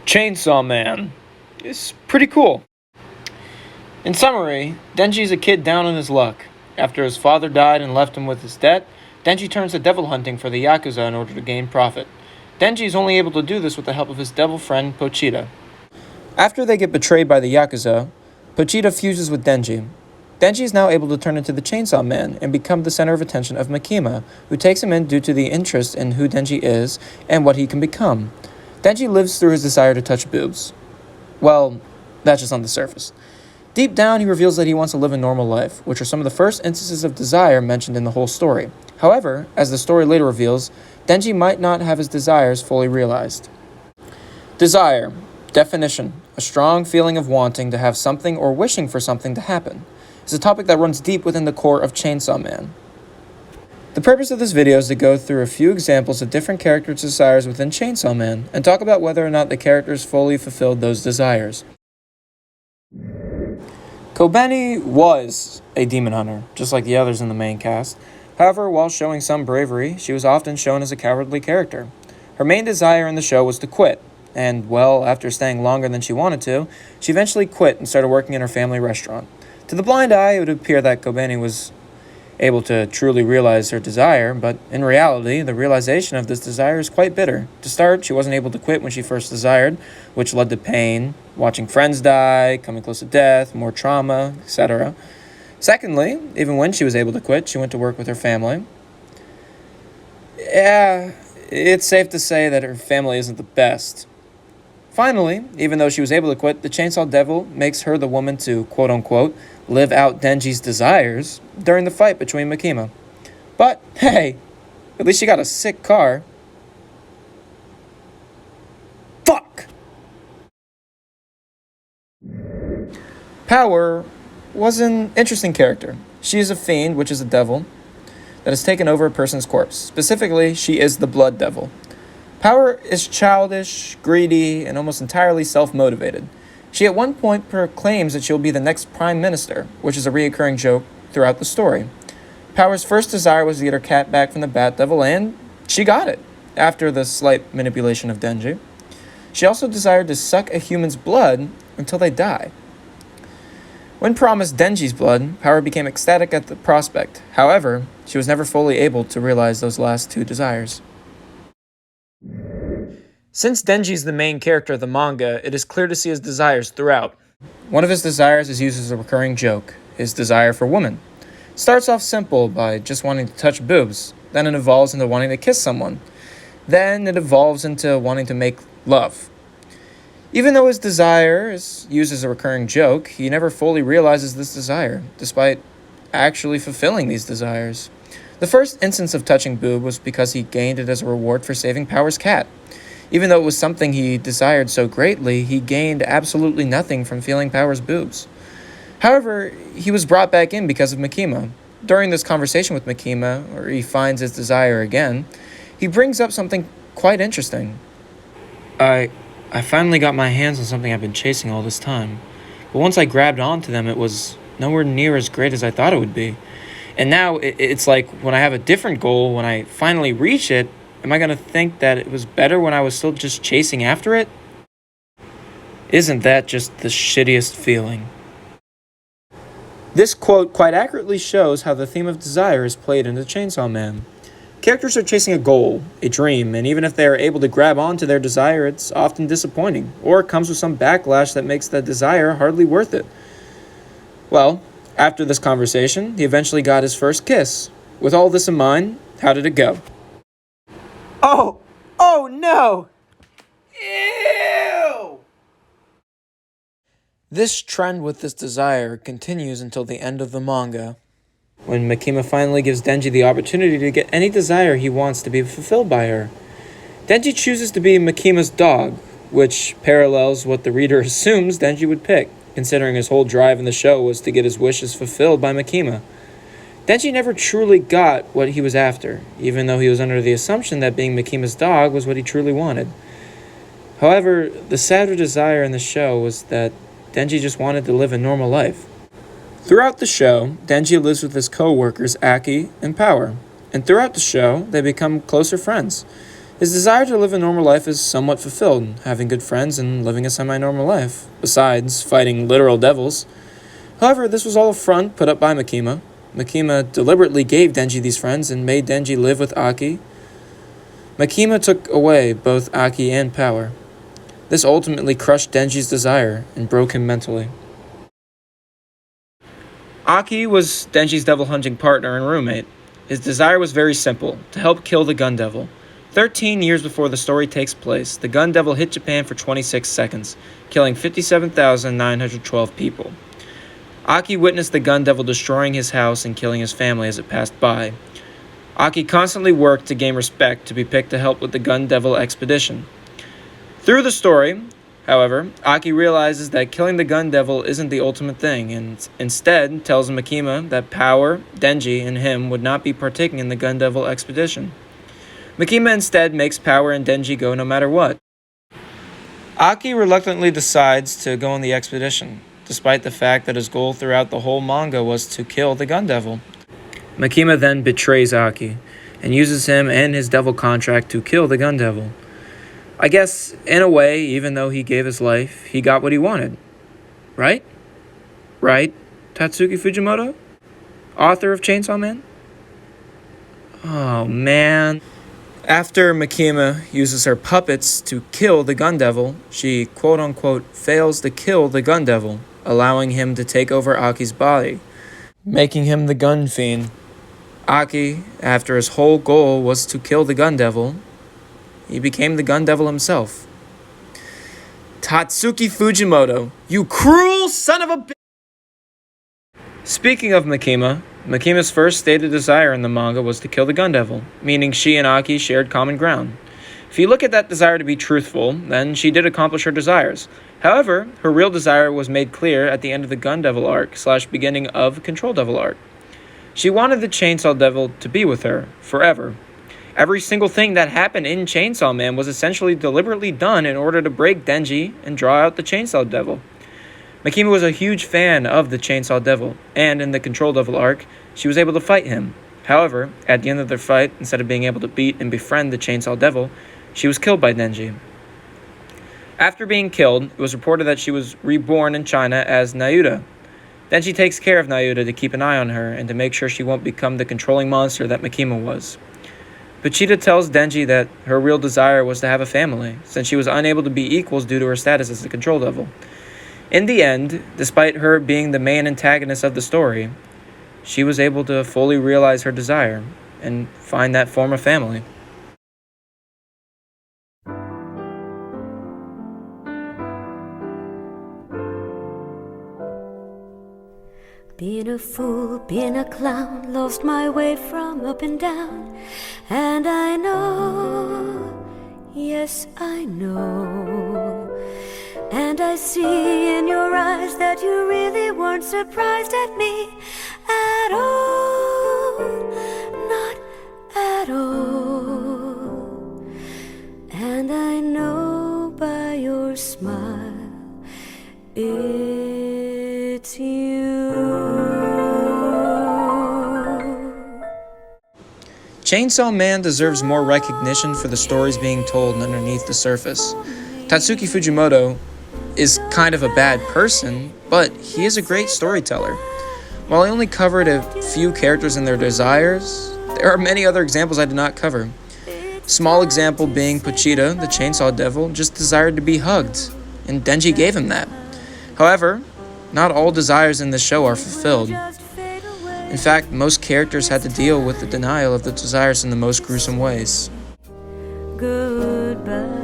Chainsaw Man is pretty cool. In summary, Denji's a kid down on his luck. After his father died and left him with his debt, Denji turns to devil hunting for the Yakuza in order to gain profit. Denji is only able to do this with the help of his devil friend, Pochita. After they get betrayed by the Yakuza, Pochita fuses with Denji. Denji is now able to turn into the Chainsaw Man and become the center of attention of Makima, who takes him in due to the interest in who Denji is and what he can become. Denji lives through his desire to touch boobs. Well, that's just on the surface. Deep down, he reveals that he wants to live a normal life, which are some of the first instances of desire mentioned in the whole story. However, as the story later reveals, Denji might not have his desires fully realized. Desire. Definition. A strong feeling of wanting to have something or wishing for something to happen. It's a topic that runs deep within the core of Chainsaw Man. The purpose of this video is to go through a few examples of different characters' desires within Chainsaw Man, and talk about whether or not the characters fully fulfilled those desires. Kobeni was a demon hunter, just like the others in the main cast. However, while showing some bravery, she was often shown as a cowardly character. Her main desire in the show was to quit, and, well, after staying longer than she wanted to, she eventually quit and started working in her family restaurant. To the blind eye, it would appear that Kobeni was able to truly realize her desire, but in reality, the realization of this desire is quite bitter. To start, she wasn't able to quit when she first desired, which led to pain, watching friends die, coming close to death, more trauma, etc. Secondly, even when she was able to quit, she went to work with her family. Yeah, it's safe to say that her family isn't the best. Finally, even though she was able to quit, the Chainsaw Devil makes her the woman to, quote-unquote, live out Denji's desires during the fight between Makima. But, hey, at least she got a sick car. Fuck! Power was an interesting character. She is a fiend, which is a devil, that has taken over a person's corpse. Specifically, she is the Blood Devil. Power is childish, greedy, and almost entirely self-motivated. She at one point proclaims that she'll be the next prime minister, which is a reoccurring joke throughout the story. Power's first desire was to get her cat back from the Bat Devil, and she got it, after the slight manipulation of Denji. She also desired to suck a human's blood until they die. When promised Denji's blood, Power became ecstatic at the prospect. However, she was never fully able to realize those last two desires. Since Denji is the main character of the manga, it is clear to see his desires throughout. One of his desires is used as a recurring joke, his desire for women. It starts off simple by just wanting to touch boobs, then it evolves into wanting to kiss someone. Then it evolves into wanting to make love. Even though his desire is used as a recurring joke, he never fully realizes this desire, despite actually fulfilling these desires. The first instance of touching boob was because he gained it as a reward for saving Power's cat. Even though it was something he desired so greatly, he gained absolutely nothing from feeling Power's boobs. However, he was brought back in because of Makima. During this conversation with Makima, where he finds his desire again, he brings up something quite interesting. I finally got my hands on something I've been chasing all this time. But once I grabbed onto them, it was nowhere near as great as I thought it would be. And now it's like when I have a different goal, when I finally reach it, am I going to think that it was better when I was still just chasing after it? Isn't that just the shittiest feeling? This quote quite accurately shows how the theme of desire is played into Chainsaw Man. Characters are chasing a goal, a dream, and even if they are able to grab onto their desire, it's often disappointing, or it comes with some backlash that makes the desire hardly worth it. Well, after this conversation, he eventually got his first kiss. With all this in mind, how did it go? Oh no! Ew! This trend with this desire continues until the end of the manga, when Makima finally gives Denji the opportunity to get any desire he wants to be fulfilled by her. Denji chooses to be Makima's dog, which parallels what the reader assumes Denji would pick, considering his whole drive in the show was to get his wishes fulfilled by Makima. Denji never truly got what he was after, even though he was under the assumption that being Makima's dog was what he truly wanted. However, the sadder desire in the show was that Denji just wanted to live a normal life. Throughout the show, Denji lives with his co-workers Aki and Power, and throughout the show, they become closer friends. His desire to live a normal life is somewhat fulfilled, having good friends and living a semi-normal life, besides fighting literal devils. However, this was all a front put up by Makima. Makima deliberately gave Denji these friends and made Denji live with Aki. Makima took away both Aki and power. This ultimately crushed Denji's desire and broke him mentally. Aki was Denji's devil-hunting partner and roommate. His desire was very simple, to help kill the Gun Devil. 13 years before the story takes place, the Gun Devil hit Japan for 26 seconds, killing 57,912 people. Aki witnessed the Gun Devil destroying his house and killing his family as it passed by. Aki constantly worked to gain respect to be picked to help with the Gun Devil expedition. Through the story, however, Aki realizes that killing the Gun Devil isn't the ultimate thing, and instead tells Makima that Power, Denji, and him would not be partaking in the Gun Devil expedition. Makima instead makes Power and Denji go no matter what. Aki reluctantly decides to go on the expedition, despite the fact that his goal throughout the whole manga was to kill the Gun Devil. Makima then betrays Aki, and uses him and his devil contract to kill the Gun Devil. I guess, in a way, even though he gave his life, he got what he wanted. Right? Right, Tatsuki Fujimoto? Author of Chainsaw Man? Oh, man. After Makima uses her puppets to kill the Gun Devil, she quote-unquote fails to kill the Gun Devil, allowing him to take over Aki's body, making him the Gun Fiend. Aki, after his whole goal was to kill the Gun Devil, he became the Gun Devil himself. Tatsuki Fujimoto, you cruel son of a bitch! Speaking of Makima, Makima's first stated desire in the manga was to kill the Gun Devil, meaning she and Aki shared common ground. If you look at that desire to be truthful, then she did accomplish her desires. However, her real desire was made clear at the end of the Gun Devil arc / beginning of Control Devil arc. She wanted the Chainsaw Devil to be with her, forever. Every single thing that happened in Chainsaw Man was essentially deliberately done in order to break Denji and draw out the Chainsaw Devil. Makima was a huge fan of the Chainsaw Devil, and in the Control Devil arc, she was able to fight him. However, at the end of their fight, instead of being able to beat and befriend the Chainsaw Devil, she was killed by Denji. After being killed, it was reported that she was reborn in China as Nayuta. Denji takes care of Nayuta to keep an eye on her and to make sure she won't become the controlling monster that Makima was. Pochita tells Denji that her real desire was to have a family, since she was unable to be equals due to her status as the Control Devil. In the end, despite her being the main antagonist of the story, she was able to fully realize her desire and find that form of family. Being a fool, being a clown, lost my way from up and down. And I know, yes I know. And I see in your eyes that you really weren't surprised at me at all, not at all. And I know by your smile, it's you. Chainsaw Man deserves more recognition for the stories being told underneath the surface. Tatsuki Fujimoto is kind of a bad person, but he is a great storyteller. While I only covered a few characters and their desires, there are many other examples I did not cover. Small example being Pochita, the Chainsaw Devil, just desired to be hugged, and Denji gave him that. However, not all desires in this show are fulfilled. In fact, most characters had to deal with the denial of the desires in the most gruesome ways. Goodbye.